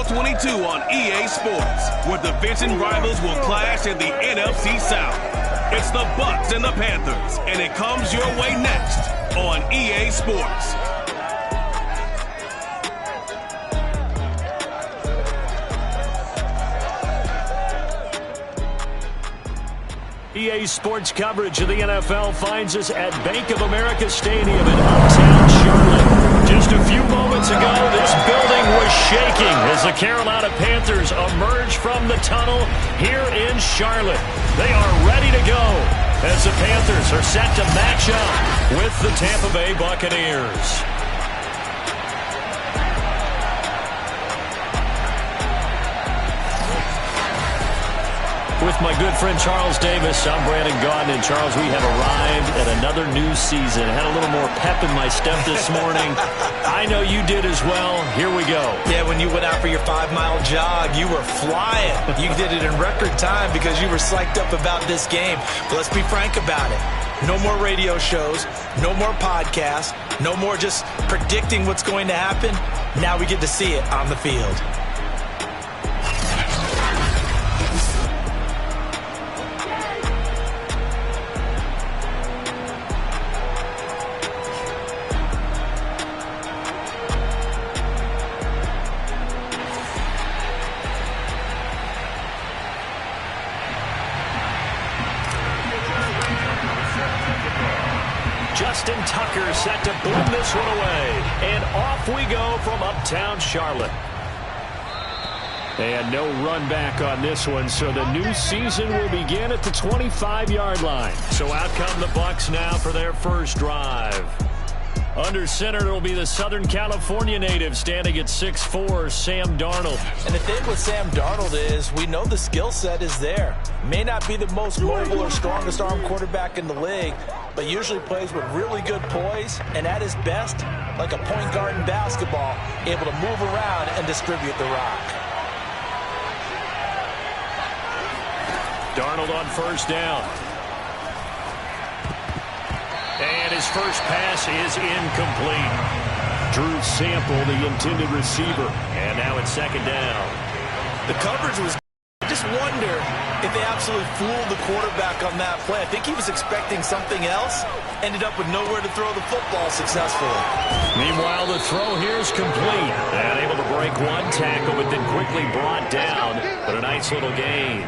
NFL 22 on EA Sports, where division rivals will clash in the NFC South. It's the Bucs and the Panthers, and it comes your way next on EA Sports. EA Sports coverage of the NFL finds us at Bank of America Stadium in uptown Charlotte. Just a few moments ago, this building was shaking as the Carolina Panthers emerge from the tunnel here in Charlotte. They are ready to go as the Panthers are set to match up with the Tampa Bay Buccaneers. With my good friend Charles Davis, I'm Brandon Gaudin. And Charles, we have arrived at another new season. I had a little more pep in my step this morning. I know you did as well. Here we go. Yeah, when you went out for your 5-mile jog, you were flying. You did it in record time because you were psyched up about this game. But let's be frank about it. No more radio shows, no more podcasts, no more just predicting what's going to happen. Now we get to see it on the field. Justin Tucker set to boom this one away. And off we go from uptown Charlotte. And no run back on this one, so the new season will begin at the 25-yard line. So out come the Bucs now for their first drive. Under center, it will be the Southern California native standing at 6'4", Sam Darnold. And the thing with Sam Darnold is we know the skill set is there. May not be the most mobile or strongest arm quarterback in the league, but usually plays with really good poise, and at his best, like a point guard in basketball, able to move around and distribute the rock. Darnold on first down. And his first pass is incomplete. Drew Sample, the intended receiver. And now it's second down. The coverage was... I just wonder if they absolutely fooled the quarterback on that play. I think he was expecting something else. Ended up with nowhere to throw the football successfully. Meanwhile, the throw here is complete. And able to break one tackle, but then quickly brought down. But a nice little gain.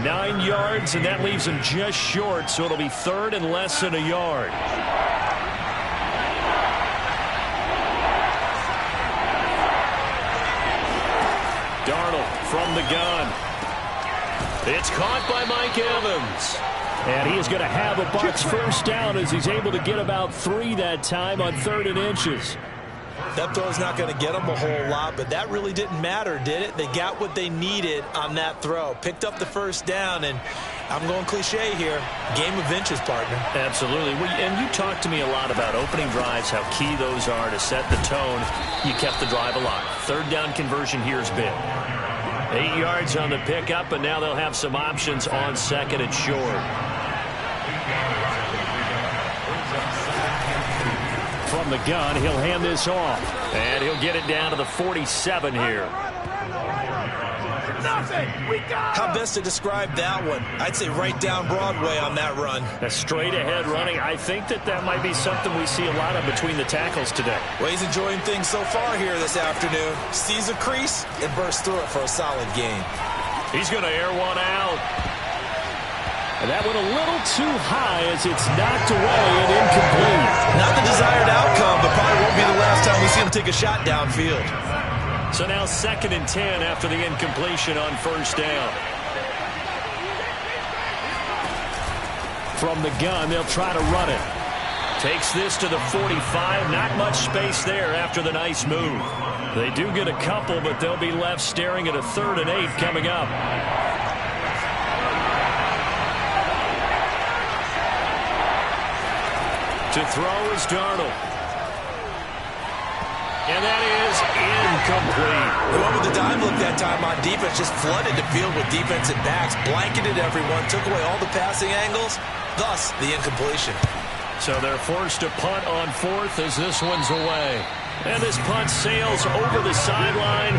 9 yards, and that leaves him just short, so it'll be third and less than a yard. Darnold from the gun. It's caught by Mike Evans. And he is going to have a Bucs first down as he's able to get about 3 that time on 3rd and inches. That throw's not going to get them a whole lot, but that really didn't matter, did it? They got what they needed on that throw. Picked up the first down, and I'm going cliche here. Game of inches, partner. Absolutely. And you talked to me a lot about opening drives, how key those are to set the tone. You kept the drive alive. 3rd down conversion here is big. 8 yards on the pickup, and now they'll have some options on 2nd and short. From the gun, he'll hand this off. And he'll get it down to the 47 here. How best to describe that one? I'd say right down Broadway on that run. A straight-ahead running. I think that might be something we see a lot of between the tackles today. Well, he's enjoying things so far here this afternoon. Sees a crease and bursts through it for a solid gain. He's going to air one out. And that went a little too high as it's knocked away and incomplete. Not the desired outcome, but probably won't be the last time we see him take a shot downfield. So now 2nd and 10 after the incompletion on first down. From the gun, they'll try to run it. Takes this to the 45. Not much space there after the nice move. They do get a couple, but they'll be left staring at a 3rd and 8 coming up. To throw is Darnold. And that is incomplete. Whoever the dime look that time on defense just flooded the field with defensive backs, blanketed everyone, took away all the passing angles, thus the incompletion. So they're forced to punt on 4th as this one's away. And this punt sails over the sideline.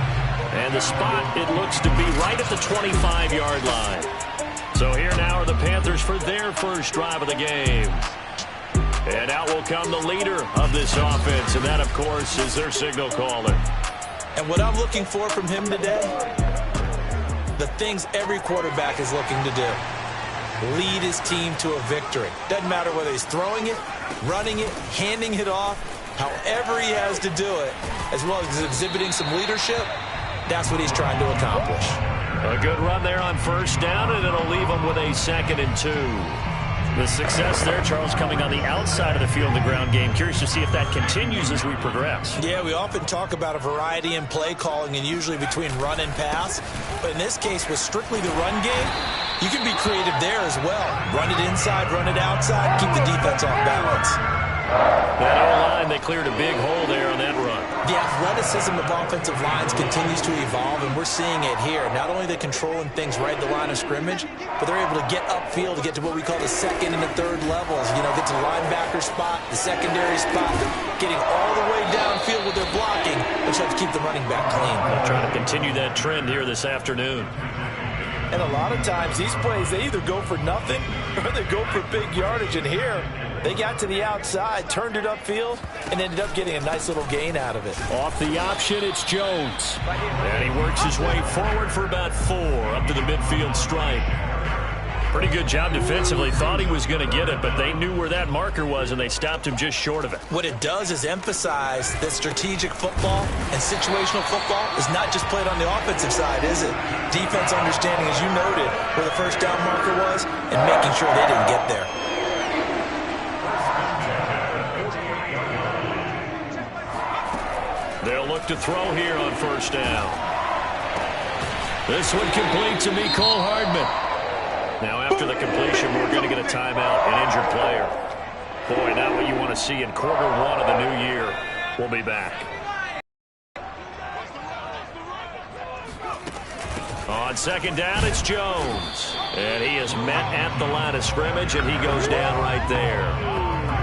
And the spot, it looks to be right at the 25-yard line. So here now are the Panthers for their first drive of the game. And out will come the leader of this offense, and that, of course, is their signal caller. And what I'm looking for from him today, the things every quarterback is looking to do. Lead his team to a victory. Doesn't matter whether he's throwing it, running it, handing it off, however he has to do it, as well as exhibiting some leadership, that's what he's trying to accomplish. A good run there on first down, and it'll leave him with a 2nd and 2. The success there, Charles, coming on the outside of the field in the ground game. Curious to see if that continues as we progress. Yeah, we often talk about a variety in play calling and usually between run and pass. But in this case, with strictly the run game, you can be creative there as well. Run it inside, run it outside, keep the defense off balance. That O-line, they cleared a big hole there on that run. The athleticism of offensive lines continues to evolve, and we're seeing it here. Not only are they controlling things right at the line of scrimmage, but they're able to get upfield to get to what we call the 2nd and the 3rd levels. You know, get to the linebacker spot, the secondary spot, getting all the way downfield with their blocking, which helps keep the running back clean. They're trying to continue that trend here this afternoon. And a lot of times, these plays, they either go for nothing or they go for big yardage. And here, they got to the outside, turned it upfield, and ended up getting a nice little gain out of it. Off the option, it's Jones. And he works his way forward for about 4 up to the midfield stripe. Pretty good job defensively. Thought he was going to get it, but they knew where that marker was, and they stopped him just short of it. What it does is emphasize that strategic football and situational football is not just played on the offensive side, is it? Defense understanding, as you noted, where the first down marker was and making sure they didn't get there. They'll look to throw here on first down. This one complete to Mecole Hardman. Now, after the completion, we're going to get a timeout, an injured player. Boy, not what you want to see in quarter 1 of the new year. We'll be back. On second down, it's Jones. And he is met at the line of scrimmage, and he goes down right there.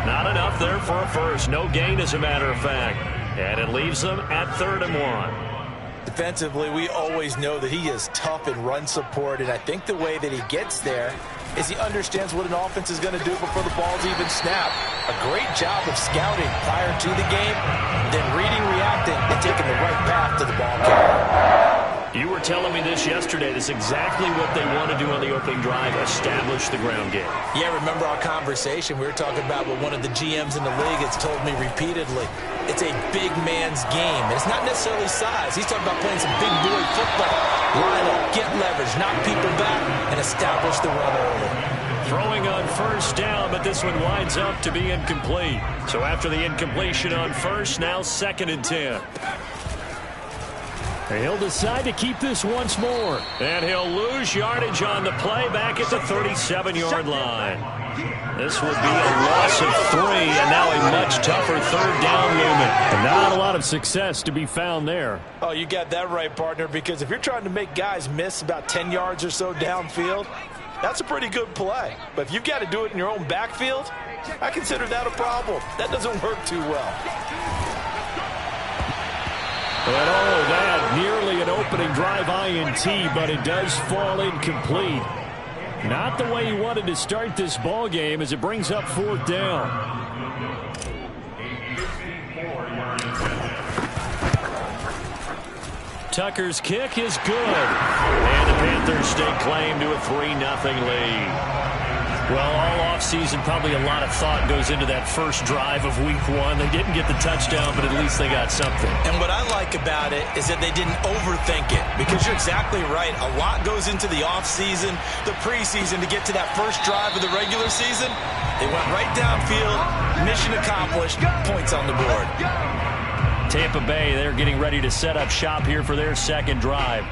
Not enough there for a first. No gain, as a matter of fact. And it leaves them at 3rd and 1. Defensively, we always know that he is tough in run support, and I think the way that he gets there is he understands what an offense is going to do before the ball's even snapped. A great job of scouting prior to the game, then reading, reacting, and taking the right path to the ball carrier. You were telling me this yesterday. This is exactly what they want to do on the opening drive, establish the ground game. Yeah, remember our conversation? We were talking about what one of the GMs in the league has told me repeatedly. It's a big man's game. And it's not necessarily size. He's talking about playing some big boy football. Line up, get leverage, knock people back, and establish the run early. Throwing on first down, but this one winds up to be incomplete. So after the incompletion on first, now 2nd and 10. He'll decide to keep this once more. And he'll lose yardage on the play back at the 37-yard line. This would be a loss of 3, and now a much tougher 3rd down looming. Not a lot of success to be found there. Oh, you got that right, partner, because if you're trying to make guys miss about 10 yards or so downfield, that's a pretty good play. But if you've got to do it in your own backfield, I consider that a problem. That doesn't work too well. And oh, that nearly an opening drive INT, but it does fall incomplete. Not the way he wanted to start this ball game as it brings up 4th down. Tucker's kick is good. And the Panthers stake claim to a 3-0 lead. Well, all offseason, probably a lot of thought goes into that first drive of week 1. They didn't get the touchdown, but at least they got something. And what I like about it is that they didn't overthink it, because you're exactly right. A lot goes into the offseason, the preseason to get to that first drive of the regular season. They went right downfield, mission accomplished, points on the board. Tampa Bay, they're getting ready to set up shop here for their 2nd drive.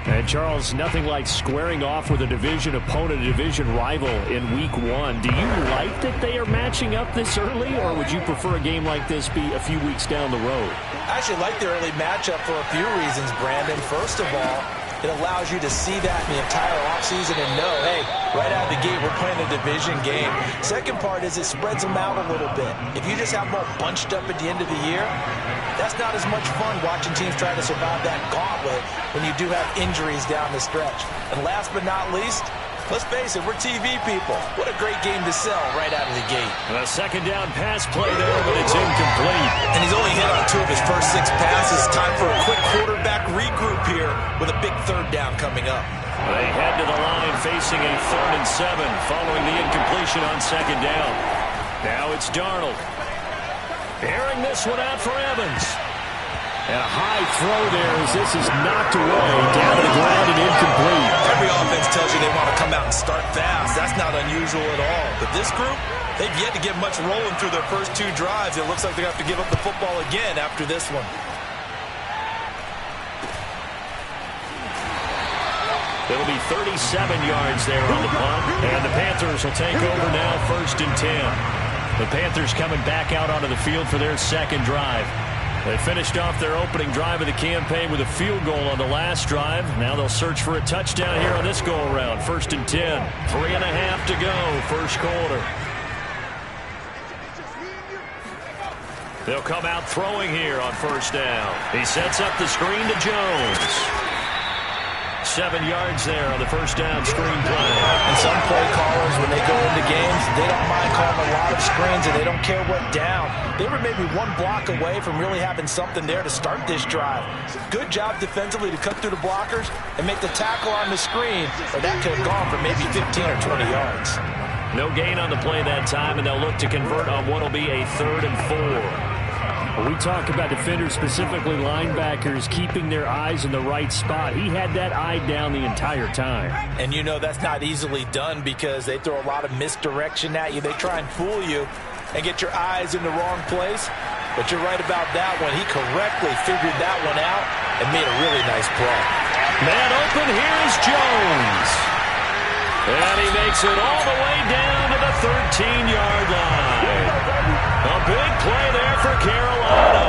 And, Charles, nothing like squaring off with a division opponent, a division rival in week 1. Do you like that they are matching up this early, or would you prefer a game like this be a few weeks down the road? I actually like the early matchup for a few reasons, Brandon. First of all, It allows you to see that in the entire offseason and know, hey, right out of the gate, we're playing a division game. Second part is it spreads them out a little bit. If you just have them all bunched up at the end of the year, that's not as much fun watching teams try to survive that gauntlet when you do have injuries down the stretch. And last but not least, let's face it, we're TV people. What a great game to sell right out of the gate. A second down pass play there, but it's incomplete. And he's only hit on 2 of his first 6 passes. Time for a quick quarterback regroup here with a big third down coming up. They head to the line facing a 3rd and 7 following the incompletion on second down. Now it's Darnold. Airing this one out for Evans. And a high throw there as this is knocked away down to the ground and incomplete. Every offense tells you they want to come out and start fast. That's not unusual at all. But this group, they've yet to get much rolling through their first 2 drives. It looks like they're going to have to give up the football again after this one. It'll be 37 yards there on the punt. And the Panthers will take over now 1st and 10. The Panthers coming back out onto the field for their second drive. They finished off their opening drive of the campaign with a field goal on the last drive. Now they'll search for a touchdown here on this go-around. 1st and 10. 3.5 to go, first quarter. They'll come out throwing here on 1st down. He sets up the screen to Jones. 7 yards there on the 1st down screen play. And some play callers, when they go into games, they don't mind calling a lot of screens, and they don't care what down. They were maybe 1 block away from really having something there to start this drive. Good job defensively to cut through the blockers and make the tackle on the screen, or that could have gone for maybe 15 or 20 yards. No gain on the play that time, and they'll look to convert on what will be a 3rd and 4. When we talk about defenders, specifically linebackers, keeping their eyes in the right spot, he had that eye down the entire time. And you know that's not easily done because they throw a lot of misdirection at you. They try and fool you and get your eyes in the wrong place. But you're right about that one. He correctly figured that one out and made a really nice play. Man open, here's Jones. And he makes it all the way down to the 13-yard line. A big play there for Carolina.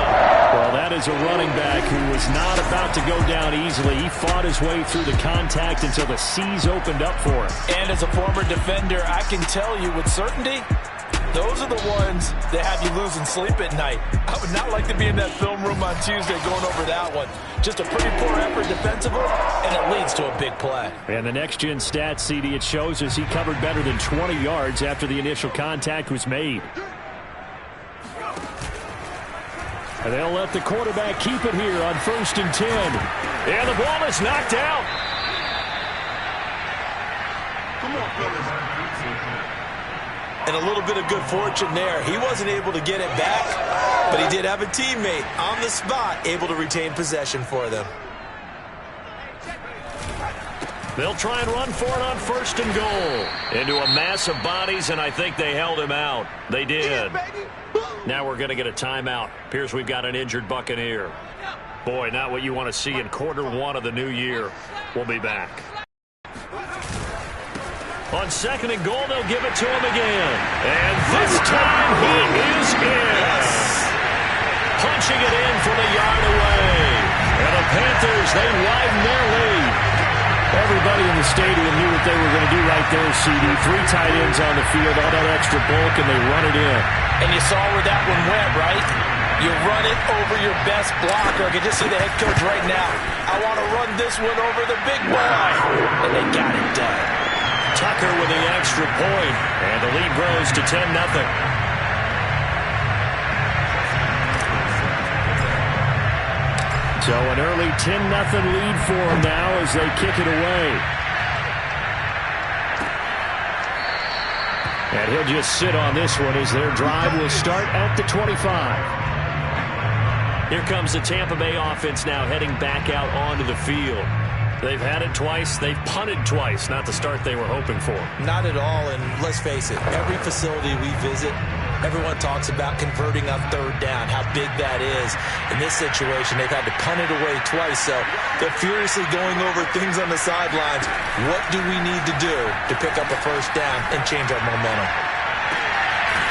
Well, that is a running back who was not about to go down easily. He fought his way through the contact until the seas opened up for him. And as a former defender, I can tell you with certainty, those are the ones that have you losing sleep at night. I would not like to be in that film room on Tuesday going over that one. Just a pretty poor effort defensively, and it leads to a big play. And the next-gen stats, CD, it shows us he covered better than 20 yards after the initial contact was made. And they'll let the quarterback keep it here on 1st and 10. And the ball is knocked out. Come on, fellas. And a little bit of good fortune there. He wasn't able to get it back, but he did have a teammate on the spot able to retain possession for them. They'll try and run for it on 1st and goal. Into a mass of bodies, and I think they held him out. They did. Now we're going to get a timeout. Appears we've got an injured Buccaneer. Boy, not what you want to see in quarter 1 of the new year. We'll be back. On 2nd and goal, they'll give it to him again. And this time he is in. Punching it in from a yard away. And the Panthers, they widen their lead. Everybody in the stadium knew what they were going to do right there, CD. 3 tight ends on the field, all that extra bulk, and they run it in. And you saw where that one went, right? You run it over your best blocker. I can just see the head coach right now. I want to run this one over the big boy. And they got it done. Tucker with the extra point, and the lead grows to 10-0. So an early 10-0 lead for them now as they kick it away. And he'll just sit on this one as their drive will start at the 25. Here comes the Tampa Bay offense now heading back out onto the field. They've had it twice. They've punted twice. Not the start they were hoping for. Not at all, and let's face it, every facility we visit, everyone talks about converting on 3rd down, how big that is. In this situation, they've had to punt it away twice, so they're furiously going over things on the sidelines. What do we need to do to pick up a 1st down and change our momentum?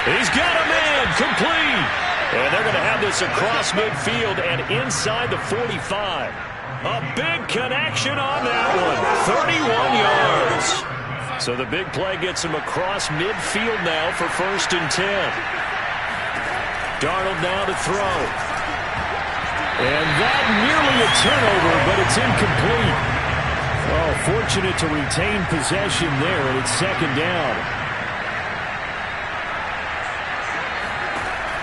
He's got a man complete. And they're going to have this across midfield and inside the 45. A big connection on that one. 31 yards. So the big play gets him across midfield now for 1st and 10. Darnold now to throw. And that nearly a turnover, but it's incomplete. Oh, fortunate to retain possession there, and it's 2nd down.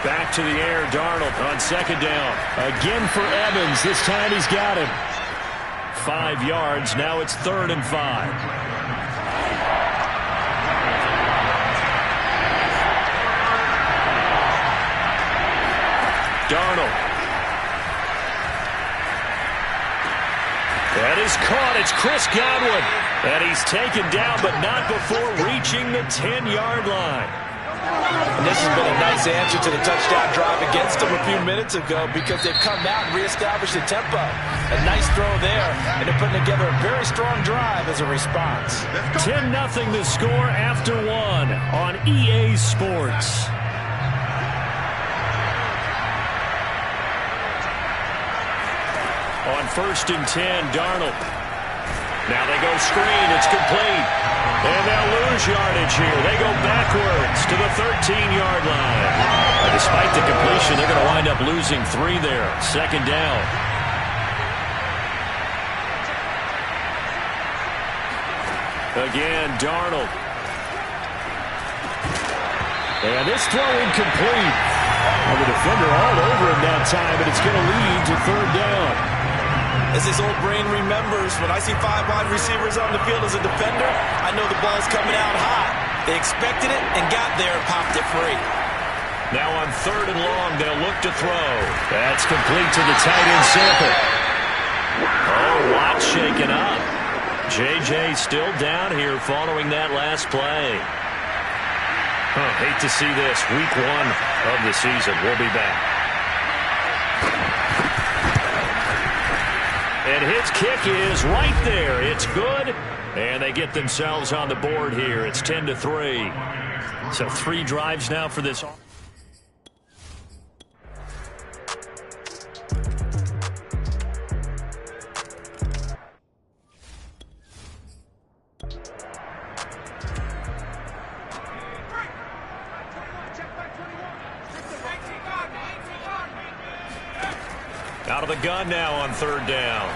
Back to the air, Darnold on 2nd down. Again for Evans. This time he's got him. 5 yards. Now it's 3rd and 5. Darnold. That is caught. It's Chris Godwin. And he's taken down, but not before reaching the 10-yard line. And this has been a nice answer to the touchdown drive against them a few minutes ago because they've come out and reestablished the tempo. A nice throw there, and they're putting together a very strong drive as a response. 10-0 the score after 1 on EA Sports. On 1st and 10, Darnold. Now they go screen. It's complete. And they'll lose yardage here. They go backwards to the 13-yard line. Despite the completion, they're going to wind up losing 3 there. 2nd down. Again, Darnold. And this throw incomplete. Well, the defender all over him that time, but it's going to lead to 3rd down. As his old brain remembers, when I see 5 wide receivers on the field as a defender, I know the ball's coming out hot. They expected it and got there and popped it free. Now on 3rd and long, they'll look to throw. That's complete to the tight end Sample. Oh, Watt shaken up. J.J. still down here following that last play. Hate to see this. Week 1 of the season. We'll be back. And his kick is right there. It's good. And they get themselves on the board here. It's 10-3. So 3 drives now for this. Out of the gun now on 3rd down.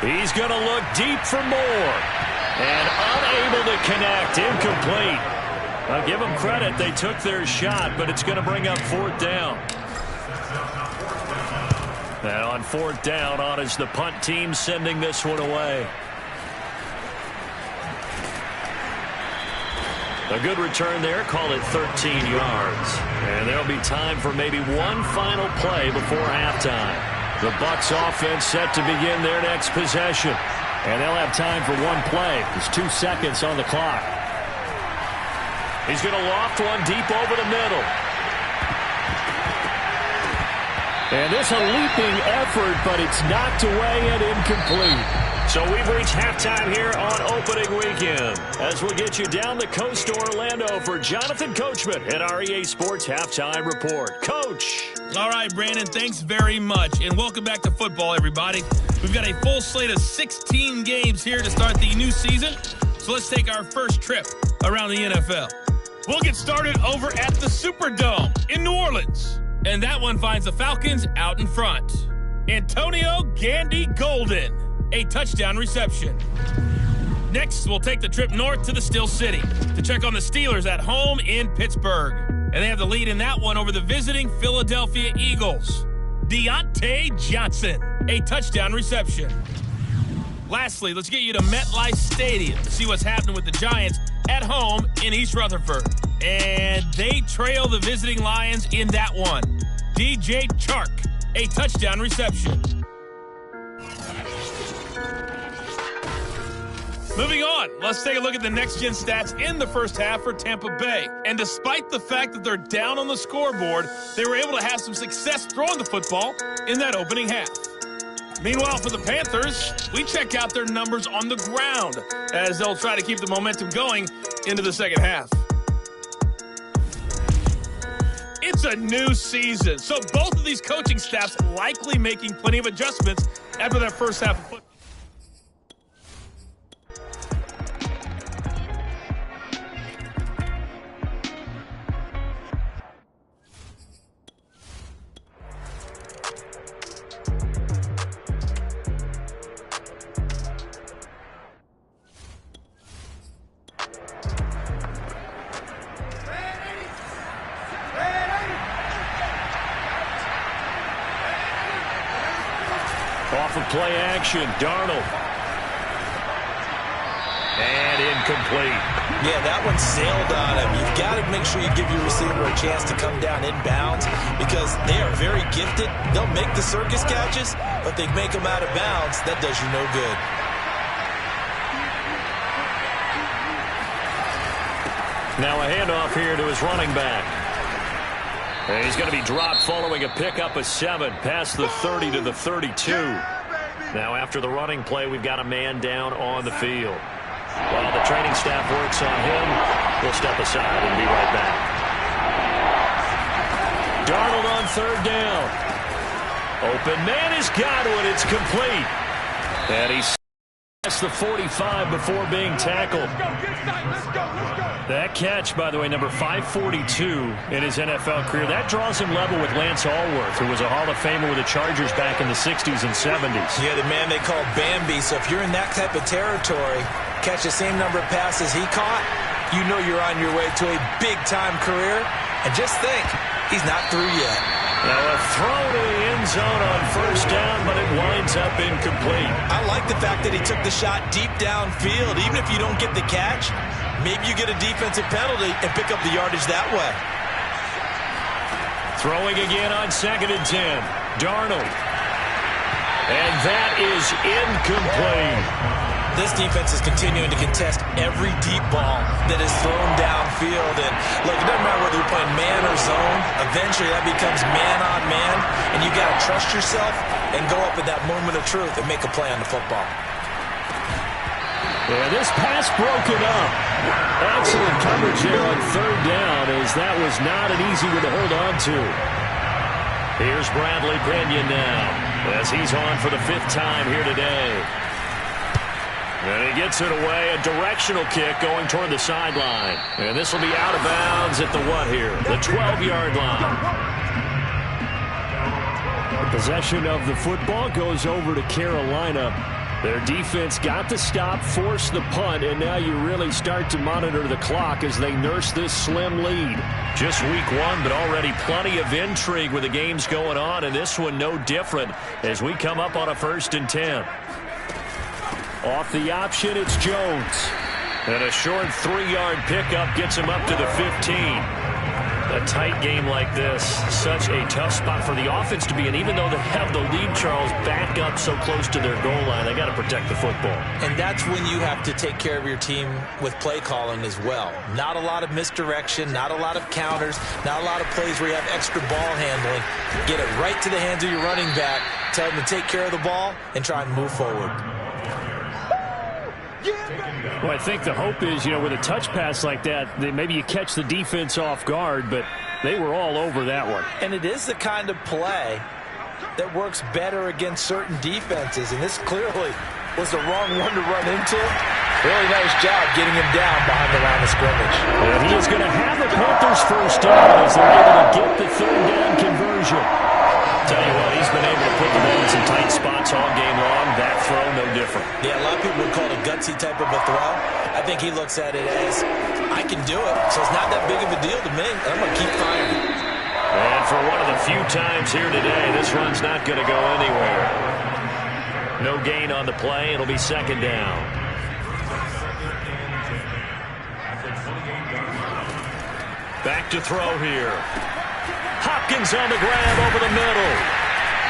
He's going to look deep for more. And unable to connect. Incomplete. I'll give them credit. They took their shot, but it's going to bring up 4th down. And on 4th down, on is the punt team sending this one away. A good return there. Call it 13 yards. And there'll be time for maybe one final play before halftime. The Bucs offense set to begin their next possession. And they'll have time for one play. There's 2 seconds on the clock. He's going to loft one deep over the middle. And this a leaping effort, but it's knocked away and incomplete. So we've reached halftime here on opening weekend. As we'll get you down the coast to Orlando for Jonathan Coachman at our EA Sports Halftime Report. Coach. All right, Brandon, thanks very much. And welcome back to football, everybody. We've got a full slate of 16 games here to start the new season. So let's take our first trip around the NFL. We'll get started over at the Superdome in New Orleans. And that one finds the Falcons out in front. Antonio Gandy Golden, a touchdown reception. Next, we'll take the trip north to the Steel City to check on the Steelers at home in Pittsburgh. And they have the lead in that one over the visiting Philadelphia Eagles. Deontay Johnson, a touchdown reception. Lastly, let's get you to MetLife Stadium to see what's happening with the Giants at home in East Rutherford. And they trail the visiting Lions in that one. DJ Chark, a touchdown reception. Moving on, let's take a look at the next-gen stats in the first half for Tampa Bay. And despite the fact that they're down on the scoreboard, they were able to have some success throwing the football in that opening half. Meanwhile, for the Panthers, we check out their numbers on the ground as they'll try to keep the momentum going into the second half. It's It's a new season, so both of these coaching staffs likely making plenty of adjustments after that first half of football. Off of play action, Darnold. And incomplete. Yeah, that one sailed on him. You've got to make sure you give your receiver a chance to come down inbounds because they are very gifted. They'll make the circus catches, but they make them out of bounds. That does you no good. Now a handoff here to his running back. And he's going to be dropped following a pickup of 7 past the 30 to the 32. Now after the running play, we've got a man down on the field. While the training staff works on him, we'll step aside and be right back. Darnold on 3rd down. Open man has got it. It's complete. And he's past the 45 before being tackled. That catch, by the way, number 542 in his NFL career. That draws him level with Lance Allworth, who was a Hall of Famer with the Chargers back in the 60s and 70s. Yeah, the man they call Bambi. So if you're in that type of territory, catch the same number of passes he caught, you know you're on your way to a big-time career. And just think, he's not through yet. Now a throw to the end zone on 1st down, but it winds up incomplete. I like the fact that he took the shot deep downfield. Even if you don't get the catch, maybe you get a defensive penalty and pick up the yardage that way. Throwing again on 2nd and 10. Darnold. And that is incomplete. This defense is continuing to contest every deep ball that is thrown downfield. And look, it doesn't matter whether you're playing man or zone. Eventually that becomes man on man. And you got to trust yourself and go up at that moment of truth and make a play on the football. Yeah, this pass broken up. Excellent coverage there on 3rd down, as that was not an easy one to hold on to. Here's Bradley Pinion now, as he's on for the 5th time here today. And he gets it away, a directional kick going toward the sideline. And this will be out of bounds at the what here? The 12-yard line. The possession of the football goes over to Carolina. Their defense got the stop, forced the punt, and now you really start to monitor the clock as they nurse this slim lead. Just week 1, but already plenty of intrigue with the games going on, and this one no different as we come up on a 1st and 10. Off the option, it's Jones. And a short 3-yard pickup gets him up to the 15. A tight game like this, such a tough spot for the offense to be in. Even though they have the lead, Charles, back up so close to their goal line, they got to protect the football. And that's when you have to take care of your team with play calling as well. Not a lot of misdirection, not a lot of counters, not a lot of plays where you have extra ball handling. Get it right to the hands of your running back, tell them to take care of the ball, and try and move forward. Well, I think the hope is, with a touch pass like that, maybe you catch the defense off guard, but they were all over that one. And it is the kind of play that works better against certain defenses, and this clearly was the wrong one to run into. Really nice job getting him down behind the line of scrimmage. And he is going to have the Panthers 1st down as they're able to get the 3rd down conversion. Tell you what, he's been able to put the ball in some tight spots all game long. That throw, no different. Yeah, a lot of people would call it a gutsy type of a throw. I think he looks at it as, I can do it, so it's not that big of a deal to me. I'm going to keep firing. And for one of the few times here today, this run's not going to go anywhere. No gain on the play. It'll be 2nd down. Back to throw here. Hopkins on the grab over the middle.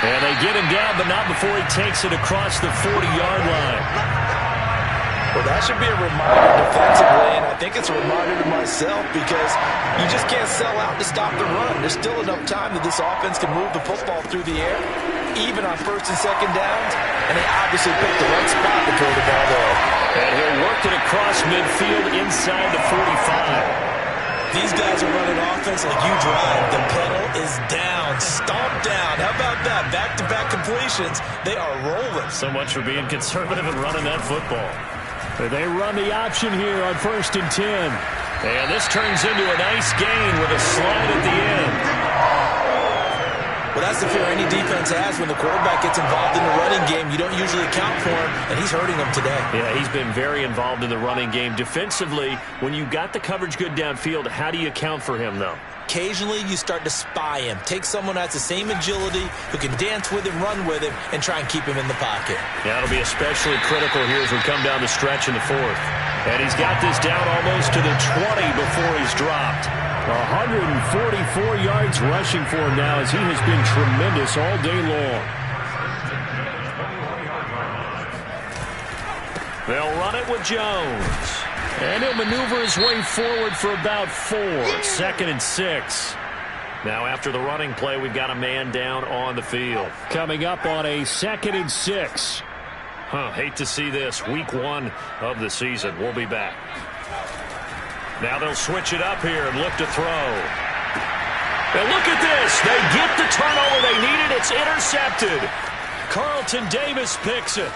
And they get him down, but not before he takes it across the 40-yard line. Well, that should be a reminder defensively, and I think it's a reminder to myself because you just can't sell out to stop the run. There's still enough time that this offense can move the football through the air, even on 1st and 2nd downs, and they obviously picked the right spot to throw the ball there. And he'll work it across midfield inside the 45. These guys are running offense like you drive. The pedal is down, stomped down. How about that? Back-to-back completions. They are rolling. So much for being conservative and running that football. They run the option here on 1st and 10. And this turns into a nice gain with a slide at the end. Well, that's the fear any defense has when the quarterback gets involved in the running game. You don't usually account for him, and he's hurting them today. Yeah, he's been very involved in the running game. Defensively, when you got the coverage good downfield, how do you account for him, though? Occasionally, you start to spy him. Take someone who has the same agility, who can dance with him, run with him, and try and keep him in the pocket. Yeah, it'll be especially critical here as we come down the stretch in the 4th. And he's got this down almost to the 20 before he's dropped. 144 yards rushing for him now as he has been tremendous all day long. They'll run it with Jones. And he'll maneuver his way forward for about 4. 2nd and 6. Now after the running play, we've got a man down on the field. Coming up on a 2nd and 6. Hate to see this. Week 1 of the season. We'll be back. Now they'll switch it up here and look to throw. And look at this. They get the turnover they needed. It's intercepted. Carlton Davis picks it.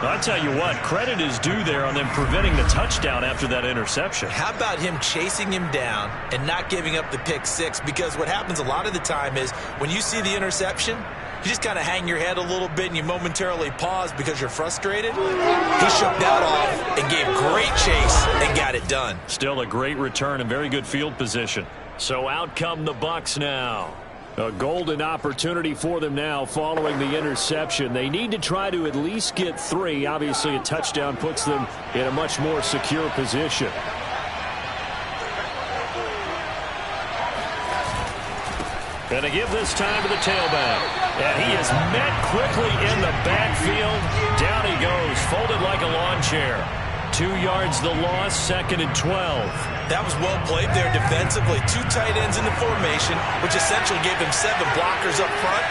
I'll tell you what, credit is due there on them preventing the touchdown after that interception. How about him chasing him down and not giving up the pick 6? Because what happens a lot of the time is when you see the interception, you just kind of hang your head a little bit and you momentarily pause because you're frustrated. He shook that off and gave great chase and got it done. Still a great return and very good field position. So out come the Bucs now. A golden opportunity for them now following the interception. They need to try to at least get 3. Obviously, a touchdown puts them in a much more secure position. And to give this time to the tailback. And he is met quickly in the backfield. Down he goes, folded like a lawn chair. 2 yards the loss, 2nd and 12. That was well played there defensively. 2 tight ends in the formation, which essentially gave them 7 blockers up front.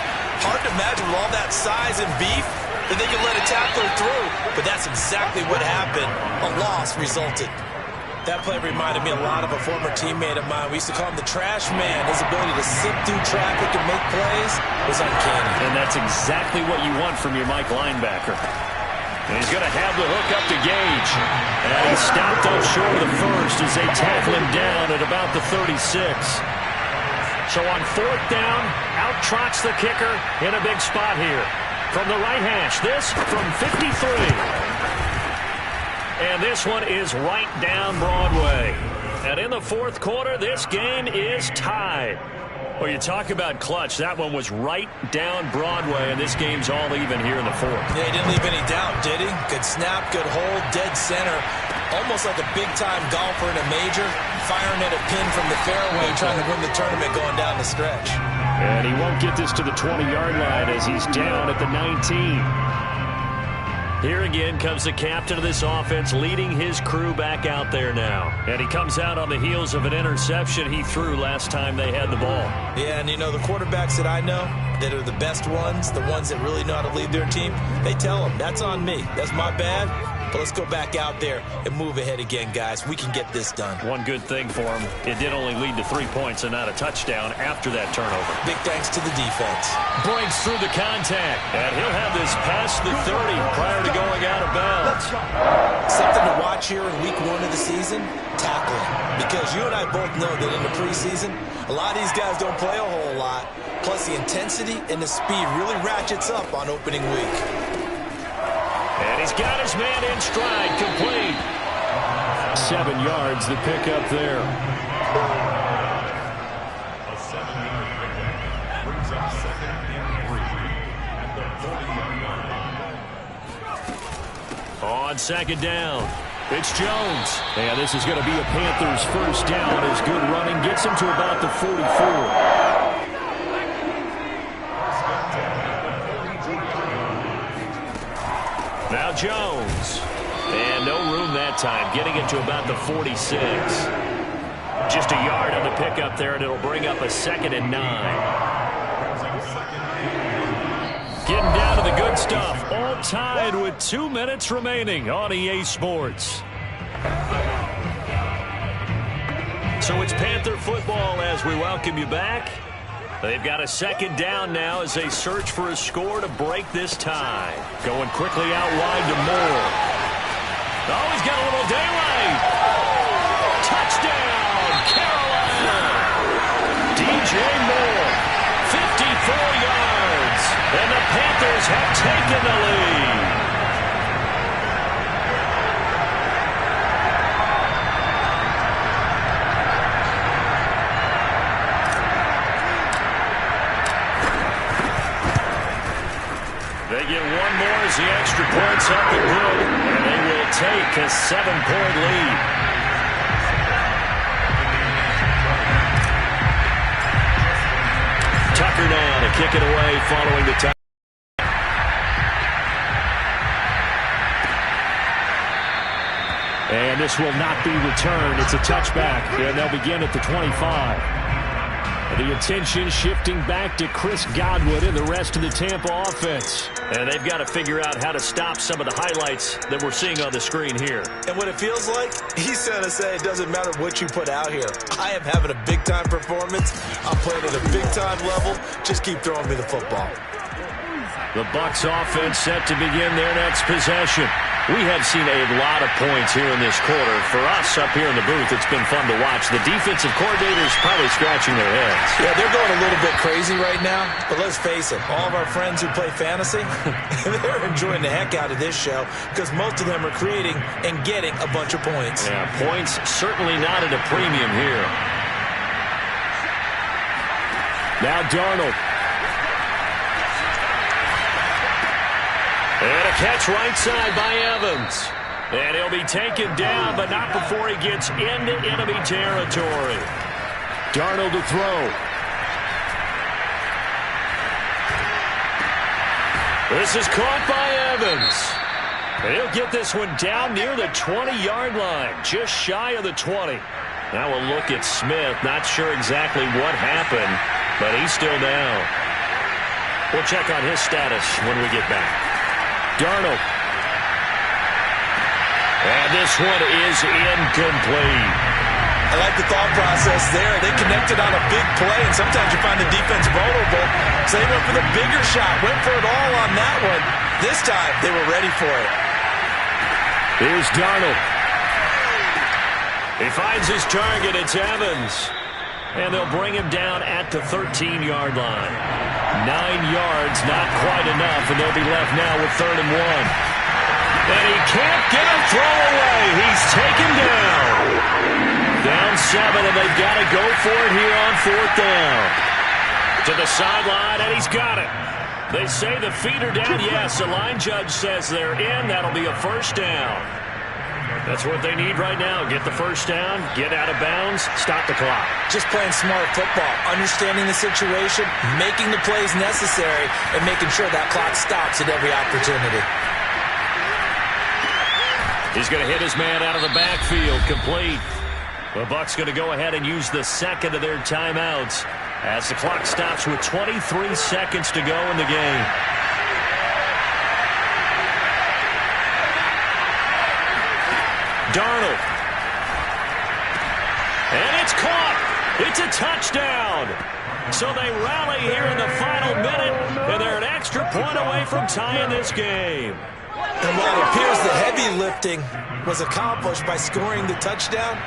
Hard to imagine with all that size and beef that they could let a tackler through. But that's exactly what happened. A loss resulted. That play reminded me a lot of a former teammate of mine. We used to call him the trash man. His ability to sift through traffic and make plays was uncanny. And that's exactly what you want from your Mike linebacker. And he's going to have the hook up to Gage. And he's stopped up short of the first as they tackle him down at about the 36. So on 4th down, out trots the kicker in a big spot here. From the right hash, this from 53. And this one is right down Broadway. And in the 4th quarter, this game is tied. Well, you talk about clutch. That one was right down Broadway, and this game's all even here in the 4th. Yeah, he didn't leave any doubt, did he? Good snap, good hold, dead center. Almost like a big-time golfer in a major, firing at a pin from the fairway, trying to win the tournament going down the stretch. And he won't get this to the 20-yard line as he's down at the 19. Here again comes the captain of this offense leading his crew back out there now. And he comes out on the heels of an interception he threw last time they had the ball. Yeah, and you know, the quarterbacks that I know that are the best ones, the ones that really know how to lead their team, they tell them, that's on me. That's my bad. But let's go back out there and move ahead again, guys. We can get this done. One good thing for him, it did only lead to 3 points and not a touchdown after that turnover. Big thanks to the defense. Breaks through the contact, and he'll have this past the 30 prior to going out of bounds. Something to watch here in week 1 of the season, tackling. Because you and I both know that in the preseason, a lot of these guys don't play a whole lot. Plus, the intensity and the speed really ratchets up on opening week. And he's got his man in stride, complete. 7 yards, the pickup there. On 2nd down, it's Jones. And this is going to be a Panthers first down as good running gets him to about the 44. Now Jones. And no room that time, getting it to about the 46. Just a yard on the pickup there, and it'll bring up a 2nd and 9. Getting to the good stuff. All tied with 2 minutes remaining on EA Sports. So it's Panther football as we welcome you back. They've got a second down now as they search for a score to break this tie. Going quickly out wide to Moore. Oh, he's got a little daylight. Touchdown, Carolina. DJ Moore, 54 yards. And the Panthers have taken the lead. They get one more as the extra point's up and good, and they will take a 7-point lead. Tucker now to kick it away following the touch. And this will not be returned. It's a touchback, and they'll begin at the 25. The attention shifting back to Chris Godwin and the rest of the Tampa offense. And they've got to figure out how to stop some of the highlights that we're seeing on the screen here. And what it feels like, he's going to say it doesn't matter what you put out here. I am having a big-time performance. I'm playing at a big-time level. Just keep throwing me the football. The Bucs offense set to begin their next possession. We have seen a lot of points here in this quarter. For us up here in the booth, it's been fun to watch. The defensive coordinators probably scratching their heads. Yeah, they're going a little bit crazy right now. But let's face it, all of our friends who play fantasy, they're enjoying the heck out of this show because most of them are creating and getting a bunch of points. Yeah, points certainly not at a premium here. Now Darnold. And a catch right side by Evans. And he'll be taken down, but not before he gets into enemy territory. Darnold to throw. This is caught by Evans. And he'll get this one down near the 20-yard line, just shy of the 20. Now we'll look at Smith. Not sure exactly what happened, but he's still down. We'll check on his status when we get back. Darnold. And this one is incomplete. I like the thought process there. They connected on a big play, and sometimes you find the defense vulnerable. So they went for the bigger shot, went for it all on that one. This time, they were ready for it. Here's Darnold. He finds his target. It's Evans. And they'll bring him down at the 13-yard line. 9 yards, not quite enough, and they'll be left now with 3rd and 1. And he can't get a throw away. He's taken down. Down 7, and they've got to go for it here on 4th down. To the sideline, and he's got it. They say the feet are down. Yes, the line judge says they're in. That'll be a 1st down. That's what they need right now. Get the 1st down, get out of bounds, stop the clock. Just playing smart football, understanding the situation, making the plays necessary, and making sure that clock stops at every opportunity. He's going to hit his man out of the backfield, complete. The Bucs going to go ahead and use the second of their timeouts as the clock stops with 23 seconds to go in the game. Darnold. And it's caught. It's a touchdown. So they rally here in the final minute, and they're an extra point away from tying this game. And while it appears the heavy lifting was accomplished by scoring the touchdown,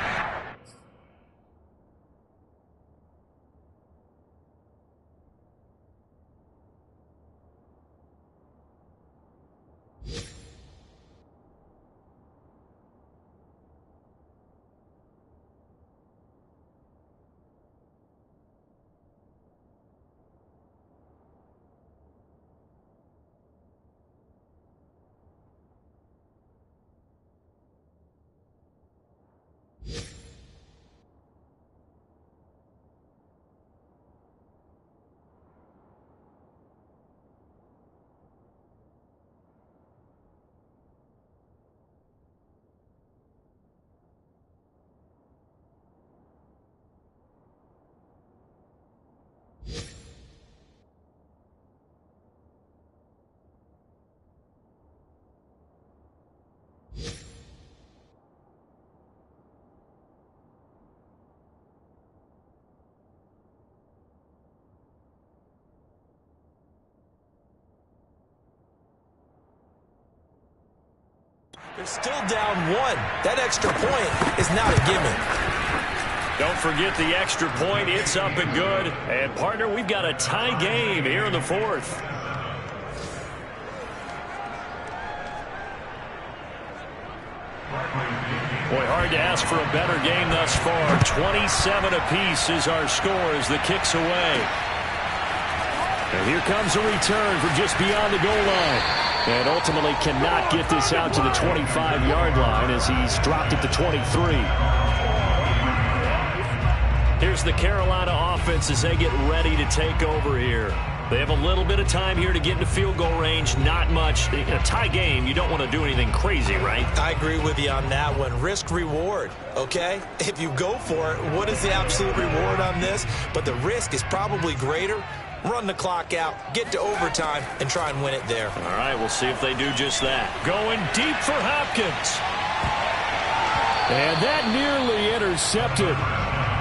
They're still down 1. That extra point is not a gimme. Don't forget the extra point. It's up and good. And, partner, we've got a tie game here in the 4th. Boy, hard to ask for a better game thus far. 27 apiece is our score as the kick's away. And here comes a return from just beyond the goal line. And ultimately cannot get this out to the 25-yard line as he's dropped it to 23. Here's the Carolina offense as they get ready to take over here. They have a little bit of time here to get into field goal range. Not much. In a tie game, you don't want to do anything crazy, right? I agree with you on that one. Risk reward, okay? If you go for it, what is the absolute reward on this? But the risk is probably greater. Run the clock out, get to overtime, and try and win it there. All right, we'll see if they do just that. Going deep for Hopkins. And that nearly intercepted.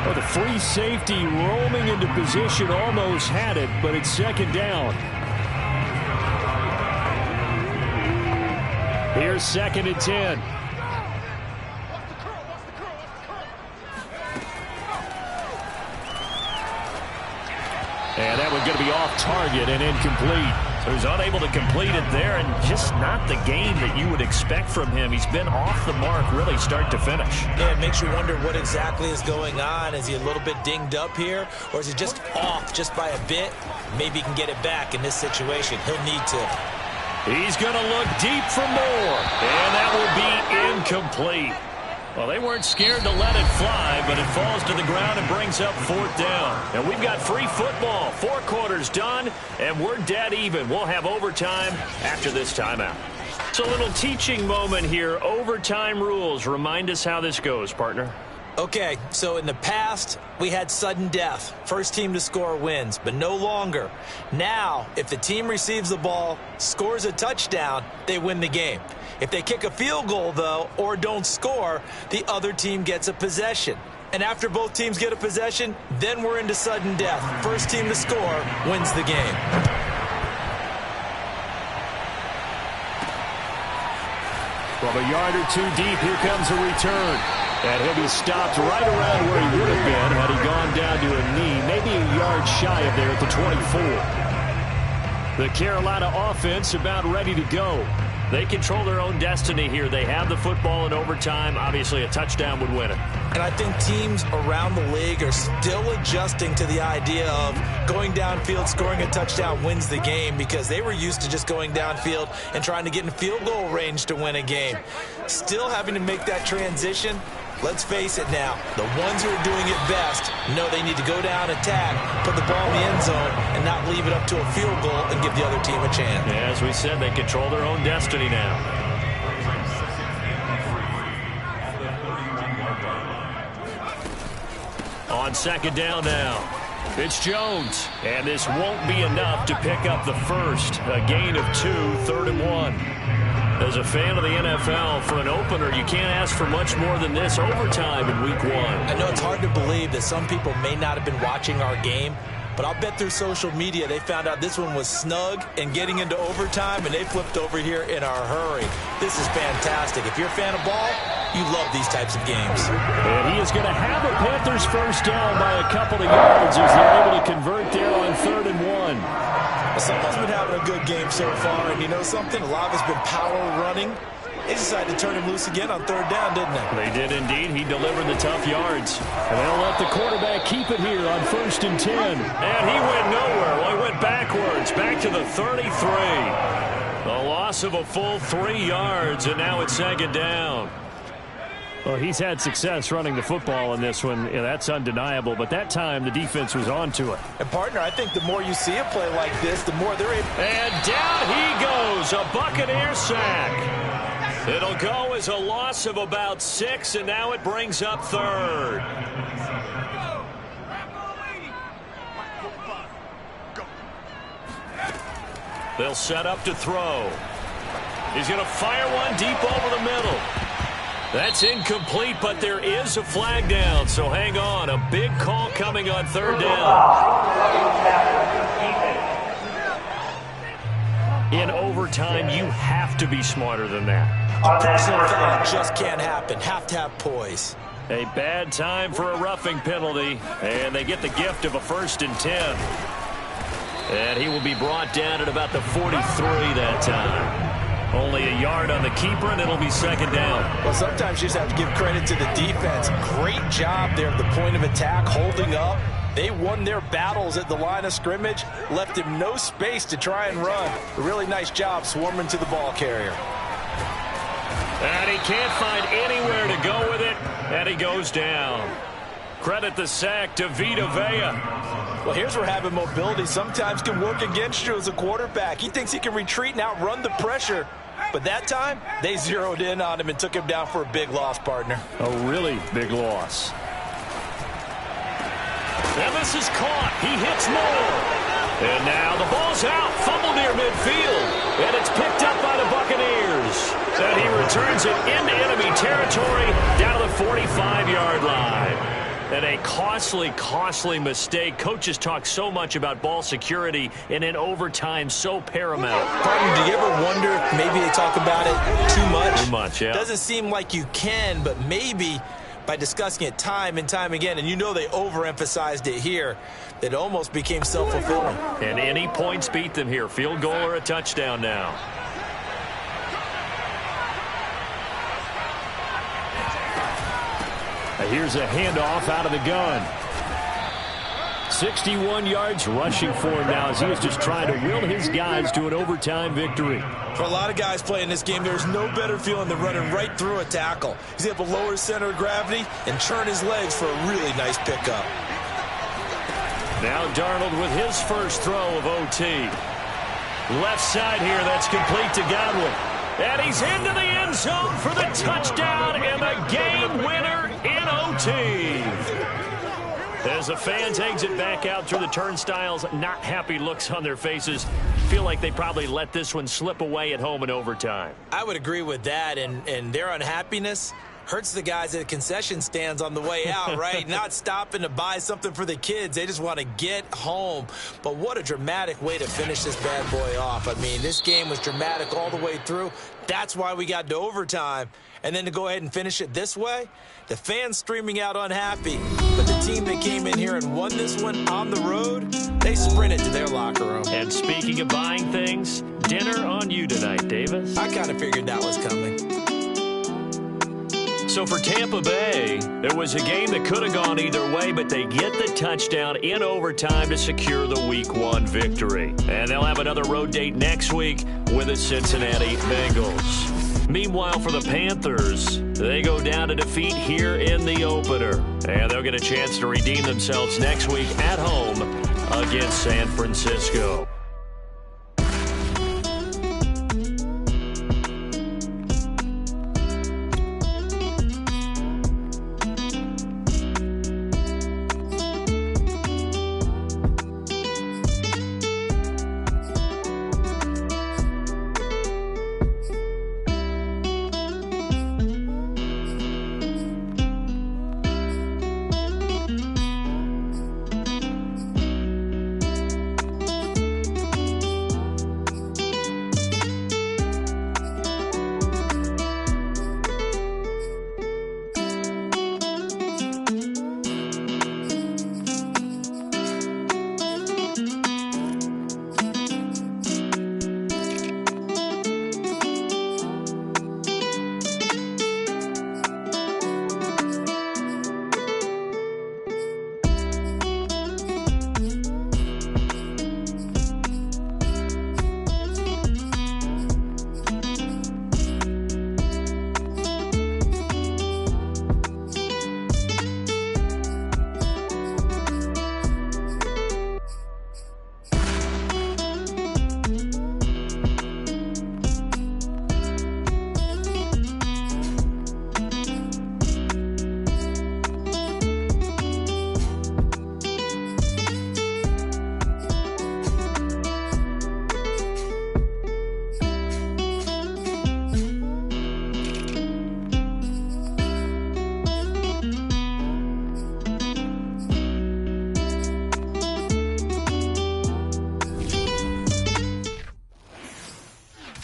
Well, the free safety roaming into position almost had it, but it's second down. Here's 2nd and 10. And that one's going to be off target and incomplete. So he's unable to complete it there, and just not the game that you would expect from him. He's been off the mark really start to finish. Yeah, it makes you wonder what exactly is going on. Is he a little bit dinged up here, or is he just off just by a bit? Maybe he can get it back in this situation. He'll need to. He's going to look deep for more, and that will be incomplete. Well, they weren't scared to let it fly, but it falls to the ground and brings up 4th down. And we've got free football. 4 quarters done, and we're dead even. We'll have overtime after this timeout. So a little teaching moment here. Overtime rules. Remind us how this goes, partner. Okay, so in the past, we had sudden death. First team to score wins, but no longer. Now, if the team receives the ball, scores a touchdown, they win the game. If they kick a field goal, though, or don't score, the other team gets a possession. And after both teams get a possession, then we're into sudden death. First team to score wins the game. From a yard or 2 deep, here comes a return. And he'll be stopped right around where he would have been had he gone down to a knee, maybe a yard shy of there at the 24. The Carolina offense about ready to go. They control their own destiny here. They have the football in overtime. Obviously, a touchdown would win it. And I think teams around the league are still adjusting to the idea of going downfield, scoring a touchdown wins the game, because they were used to just going downfield and trying to get in field goal range to win a game. Still having to make that transition. Let's face it now, the ones who are doing it best know they need to go down, attack, put the ball in the end zone, and not leave it up to a field goal and give the other team a chance. Yeah, as we said, they control their own destiny now. On 2nd down now, it's Jones. And this won't be enough to pick up the first. A gain of 2, 3rd and 1. As a fan of the NFL, for an opener, you can't ask for much more than this overtime in week 1. I know it's hard to believe that some people may not have been watching our game, but I'll bet through social media they found out this one was snug and getting into overtime, and they flipped over here in a hurry. This is fantastic. If you're a fan of ball, you love these types of games. And he is going to have a Panthers first down by a couple of yards as they're able to convert there on 3rd and 1. Someone's been having a good game so far, and you know something? A lot of it's been power running. They decided to turn him loose again on 3rd down, didn't they? They did indeed. He delivered the tough yards. And they'll let the quarterback keep it here on 1st and 10. And he went nowhere. Well, he went backwards, back to the 33. The loss of a full 3 yards, and now it's 2nd down. Well, he's had success running the football in this one. Yeah, that's undeniable. But that time, the defense was on to it. And, partner, I think the more you see a play like this, the more they're able. And down he goes, a Buccaneer sack. It'll go as a loss of about 6, and now it brings up 3rd. They'll set up to throw. He's going to fire one deep over the middle. That's incomplete, but there is a flag down, so hang on. A big call coming on 3rd down. In overtime, you have to be smarter than that. A personal foul just can't happen. Have to have poise. A bad time for a roughing penalty, and they get the gift of a 1st and 10. And he will be brought down at about the 43 that time. Only a yard on the keeper, and it'll be 2nd down. Well, sometimes you just have to give credit to the defense. Great job there at the point of attack, holding up. They won their battles at the line of scrimmage, left him no space to try and run. A really nice job swarming to the ball carrier. And he can't find anywhere to go with it, and he goes down. Credit the sack to Vita Vea. Well, here's where having mobility sometimes can work against you as a quarterback. He thinks he can retreat and outrun the pressure. But that time, they zeroed in on him and took him down for a big loss, partner. A really big loss. And this is caught. He hits Moore. And now the ball's out. Fumble near midfield. And it's picked up by the Buccaneers. And he returns it into enemy territory down to the 45-yard line. And a costly mistake. Coaches talk so much about ball security, and in overtime, so paramount. Partner, do you ever wonder if maybe they talk about it too much? Too much, yeah. Doesn't seem like you can, but maybe by discussing it time and time again, and you know they overemphasized it here, that it almost became self-fulfilling. And any points beat them here. Field goal or a touchdown now. Here's a handoff out of the gun. 61 yards rushing for him now as he is just trying to will his guys to an overtime victory. For a lot of guys playing this game, there's no better feeling than running right through a tackle. He's able to lower his center of gravity and turn his legs for a really nice pickup. Now Darnold with his first throw of OT. Left side here, that's complete to Godwin. And he's into the end zone for the touchdown and the game winner in OT. As the fans exit back out through the turnstiles, not happy looks on their faces. Feel like they probably let this one slip away at home in overtime. I would agree with that, and their unhappiness hurts the guys at the concession stands on the way out, right? Not stopping to buy something for the kids. They just want to get home. But what a dramatic way to finish this bad boy off. I mean, this game was dramatic all the way through. That's why we got to overtime. And then to go ahead and finish it this way, the fans streaming out unhappy. But the team that came in here and won this one on the road, they sprinted to their locker room. And speaking of buying things, dinner on you tonight, Davis. I kind of figured that was coming. So for Tampa Bay, it was a game that could have gone either way, but they get the touchdown in overtime to secure the Week 1 victory. And they'll have another road date next week with the Cincinnati Bengals. Meanwhile, for the Panthers, they go down to defeat here in the opener. And they'll get a chance to redeem themselves next week at home against San Francisco.